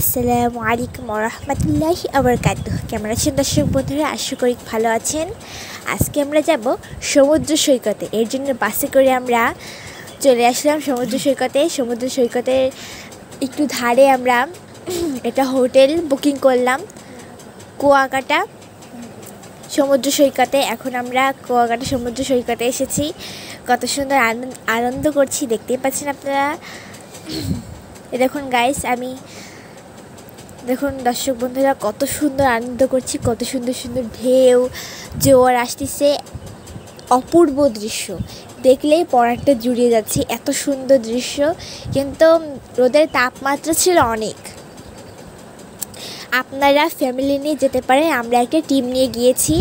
আসসালামু আলাইকুম ওয়া রাহমাতুল্লাহি ওয়া বারাকাতুহু। কেমন আছেন দর্শক বন্ধুরা? আশা করি ভালো আছেন। আজকে আমরা যাব সমুদ্র সৈকতে। এর জন্য বাসে করে আমরা চলে আসলাম সমুদ্র সৈকতে। সমুদ্র সৈকতের একটু ধারে আমরা এটা হোটেল বুকিং করলাম কুয়াকাটা সমুদ্র সৈকতে। এখন আমরা কুয়াকাটা সমুদ্র সৈকতে এসেছি। কত সুন্দর আনন্দ করছি, দেখতেই পাচ্ছেন আপনারা। দেখুন গাইস, দেখুন দর্শক বন্ধুরা, কত সুন্দর আনন্দ করছি, কত সুন্দর সুন্দর ঢেউ জোয়ার আসতেছে। অপূর্ব দৃশ্য, দেখলেই পরাটা জুড়িয়ে যাচ্ছে, এত সুন্দর দৃশ্য। কিন্তু রোদের তাপমাত্রা ছিল অনেক। আপনারা ফ্যামিলি নিয়ে যেতে পারেন। আমরা একটা টিম নিয়ে গিয়েছি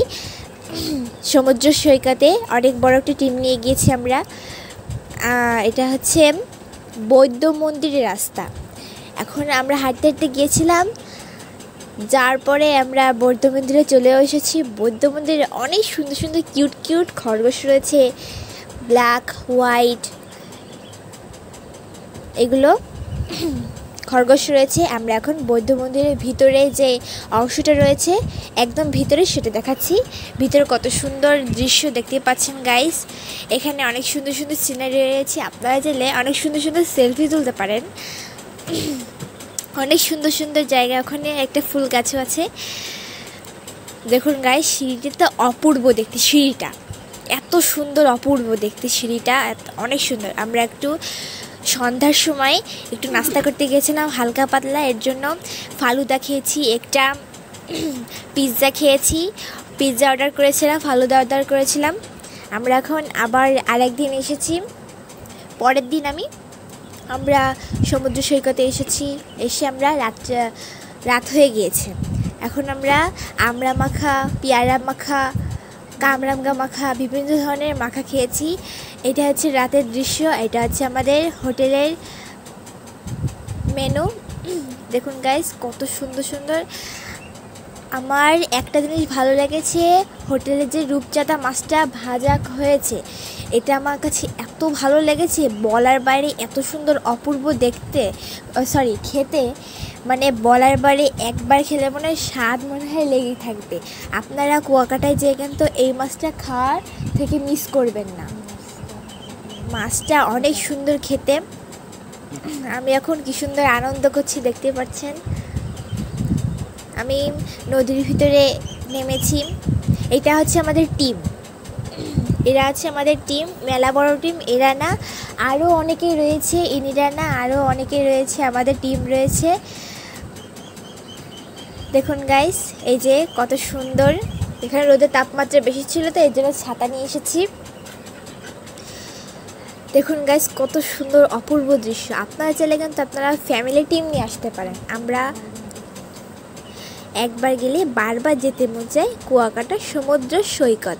সমুদ্র সৈকতে, অনেক বড় একটা টিম নিয়ে গিয়েছি আমরা। এটা হচ্ছে বৌদ্ধ মন্দিরের রাস্তা। এখন আমরা হাঁটতে হাঁটতে গিয়েছিলাম, যার পরে আমরা বৌদ্ধ মন্দিরে চলে এসেছি। বৌদ্ধ মন্দিরে অনেক সুন্দর সুন্দর কিউট কিউট খরগোশ রয়েছে, ব্ল্যাক হোয়াইট, এগুলো খরগোশ রয়েছে। আমরা এখন বৌদ্ধ মন্দিরের ভিতরে যে অংশটা রয়েছে একদম ভিতরে, সেটা দেখাচ্ছি। ভিতরে কত সুন্দর দৃশ্য দেখতে পাচ্ছেন গাইস। এখানে অনেক সুন্দর সুন্দর সিনারি রয়েছে। আপনারা চাইলে অনেক সুন্দর সুন্দর সেলফি তুলতে পারেন। অনেক সুন্দর সুন্দর জায়গা, ওখানে একটা ফুল গাছও আছে। দেখুন গাইস, সিঁড়িটা তো অপূর্ব দেখতে, সিঁড়িটা এত সুন্দর, অপূর্ব দেখতে সিঁড়িটা, অনেক সুন্দর। আমরা একটু সন্ধ্যার সময় একটু নাস্তা করতে গিয়েছিলাম হালকা পাতলা, এর জন্য ফালুদা খেয়েছি, একটা পিৎজা খেয়েছি, পিৎজা অর্ডার করেছিলাম, ফালুদা অর্ডার করেছিলাম। আমরা এখন আবার আরেকদিন এসেছি, পরের দিন আমরা সমুদ্র সৈকতে এসেছি। এসে আমরা রাত হয়ে গিয়েছে। এখন আমরা আমড়া মাখা, পেয়ারা মাখা, কামরাঙ্গা মাখা, বিভিন্ন ধরনের মাখা খেয়েছি। এটা হচ্ছে রাতের দৃশ্য, এটা হচ্ছে আমাদের হোটেলের মেনু। দেখুন গাইস, কত সুন্দর সুন্দর। আমার একটা জিনিস ভালো লেগেছে, হোটেলে যে রূপচাঁদা মাছটা ভাজা হয়েছে, এটা আমার কাছে এত ভালো লেগেছে, বলার বাইরে। এত সুন্দর, অপূর্ব দেখতে, খেতে, মানে বলার বাইরে। একবার খেলে মনে হয় স্বাদ লেগেই থাকবে। আপনারা কুয়াকাটায় যেয়ে কিন্তু এই মাছটা খাওয়ার থেকে মিস করবেন না। মাছটা অনেক সুন্দর খেতে। আমি এখন কি সুন্দর আনন্দ করছি, দেখতে পাচ্ছেন। আমি নদীর ভিতরে নেমেছি। এটা হচ্ছে আমাদের টিম, এরা আছে আমাদের টিম, মেলা বড় টিম। এরা না, আরও অনেকেই রয়েছে, ইনিরা না, আরও অনেকেই রয়েছে, আমাদের টিম রয়েছে। দেখুন গাইস, এই যে কত সুন্দর। এখানে রোদের তাপমাত্রা বেশি ছিল, তো এর জন্য ছাতা নিয়ে এসেছি। দেখুন গাইস, কত সুন্দর, অপূর্ব দৃশ্য। আপনারা চাইলে কিন্তু আপনারা ফ্যামিলি টিম নিয়ে আসতে পারেন। আমরা একবার গেলে বারবার যেতে মন চায় কুয়াকাটা সমুদ্র সৈকত।